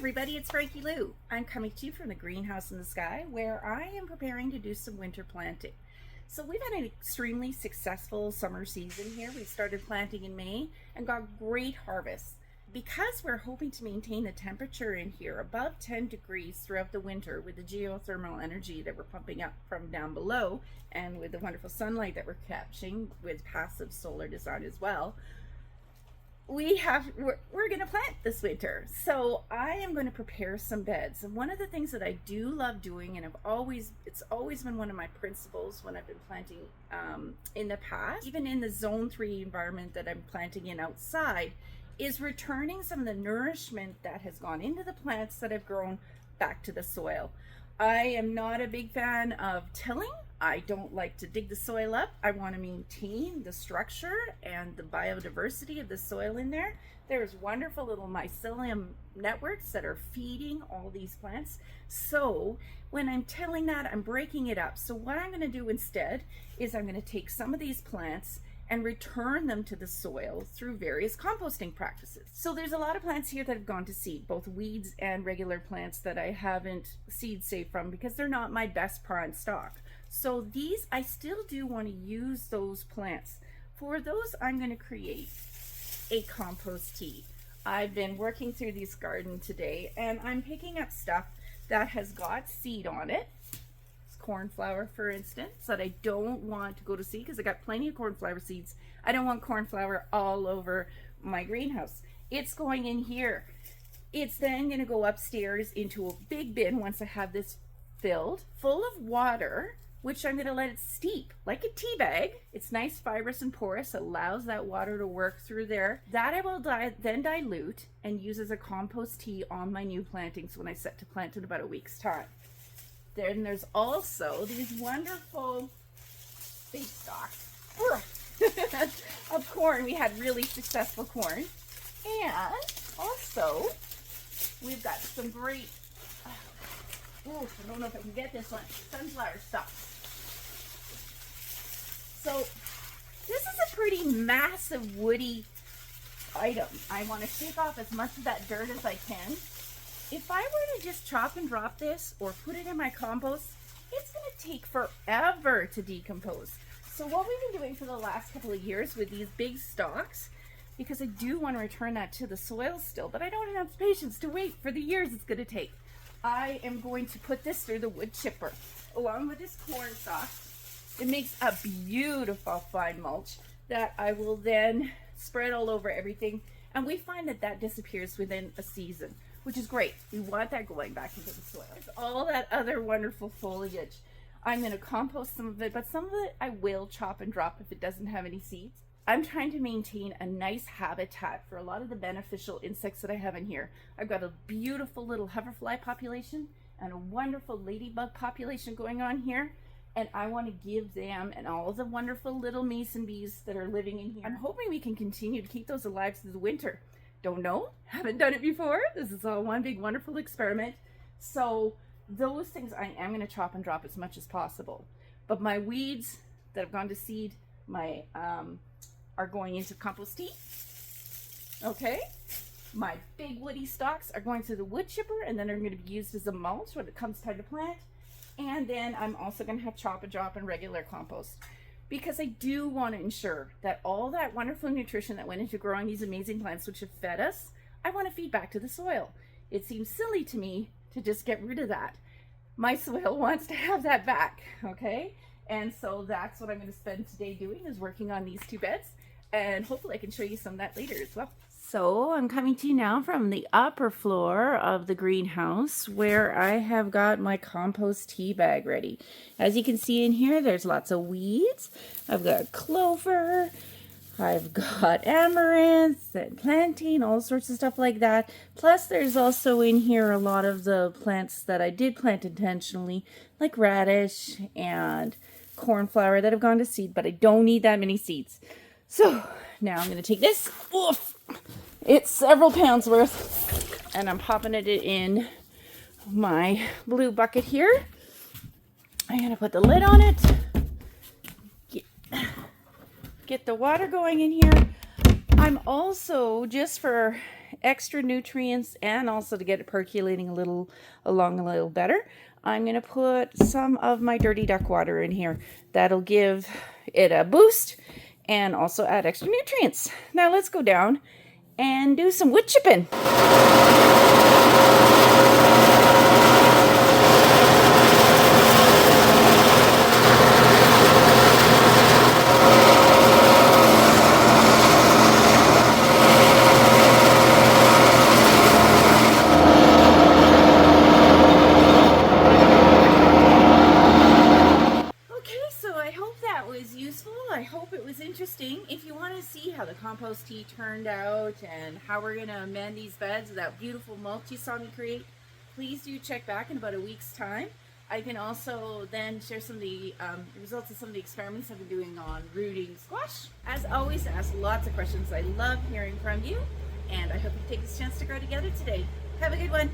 everybody, it's Frankie-Lou. I'm coming to you from the greenhouse in the sky where I am preparing to do some winter planting. So we've had an extremely successful summer season here. We started planting in May and got great harvests. Because we're hoping to maintain the temperature in here above 10 degrees throughout the winter with the geothermal energy that we're pumping up from down below and with the wonderful sunlight that we're catching with passive solar design as well, we're going to plant this winter. So I am going to prepare some beds, and one of the things that I do love doing, and it's always been one of my principles when I've been planting in the past, even in the zone 3 environment that I'm planting in outside, is returning some of the nourishment that has gone into the plants that have grown back to the soil. I am not a big fan of tilling. I don't like to dig the soil up. I want to maintain the structure and the biodiversity of the soil in there. There's wonderful little mycelium networks that are feeding all these plants. So when I'm tilling that, I'm breaking it up. So what I'm going to do instead is I'm going to take some of these plants and return them to the soil through various composting practices. So there's a lot of plants here that have gone to seed, both weeds and regular plants that I haven't seed saved from because they're not my best prime stock. So these, I still do want to use those plants. For those, I'm going to create a compost tea. I've been working through this garden today and I'm picking up stuff that has got seed on it. Cornflower, for instance, that I don't want to go to seed because I got plenty of cornflower seeds. I don't want cornflower all over my greenhouse. It's going in here. It's then going to go upstairs into a big bin once I have this filled, full of water, which I'm going to let it steep like a tea bag. It's nice, fibrous, and porous. Allows that water to work through there. That I will then dilute and use as a compost tea on my new plantings when I set to plant in about a week's time. Then there's also these wonderful big stalks of corn. We had really successful corn. And also, we've got some great, I don't know if I can get this one, sunflower stalks. So this is a pretty massive woody item. I want to shake off as much of that dirt as I can. If I were to just chop and drop this or put it in my compost, it's going to take forever to decompose. So what we've been doing for the last couple of years with these big stalks, because I do want to return that to the soil still, but I don't have patience to wait for the years it's going to take. I am going to put this through the wood chipper along with this corn stalk. It makes a beautiful fine mulch that I will then spread all over everything. And we find that that disappears within a season, which is great. We want that going back into the soil. It's all that other wonderful foliage. I'm going to compost some of it, but some of it I will chop and drop if it doesn't have any seeds. I'm trying to maintain a nice habitat for a lot of the beneficial insects that I have in here. I've got a beautiful little hoverfly population and a wonderful ladybug population going on here. And I want to give them and all the wonderful little mason bees that are living in here. I'm hoping we can continue to keep those alive through the winter. Don't know, haven't done it before. This is all one big wonderful experiment. So those things I am going to chop and drop as much as possible. But my weeds that have gone to seed, are going into compost tea. Okay. My big woody stalks are going to the wood chipper and then are going to be used as a mulch when it comes time to plant. And then I'm also going to have chop and drop and regular compost, because I do want to ensure that all that wonderful nutrition that went into growing these amazing plants which have fed us, I want to feed back to the soil. It seems silly to me to just get rid of that. My soil wants to have that back, okay? And so that's what I'm going to spend today doing, is working on these two beds, and hopefully I can show you some of that later as well. So I'm coming to you now from the upper floor of the greenhouse where I have got my compost tea bag ready. As you can see in here, there's lots of weeds. I've got clover, I've got amaranth and plantain, all sorts of stuff like that. Plus there's also in here a lot of the plants that I did plant intentionally, like radish and cornflower that have gone to seed, but I don't need that many seeds. So now I'm going to take this, it's several pounds worth, and I'm popping it in my blue bucket here. I'm going to put the lid on it, get the water going in here. I'm also, just for extra nutrients and also to get it percolating along a little better, I'm going to put some of my dirty duck water in here. That'll give it a boost and also add extra nutrients. Now let's go down and do some wood chipping. I hope it was interesting. If you want to see how the compost tea turned out and how we're going to amend these beds with that beautiful mulch you saw me create, please do check back in about a week's time. I can also then share some of the results of some of the experiments I've been doing on rooting squash. As always, ask lots of questions. I love hearing from you, and I hope you take this chance to grow together today. Have a good one.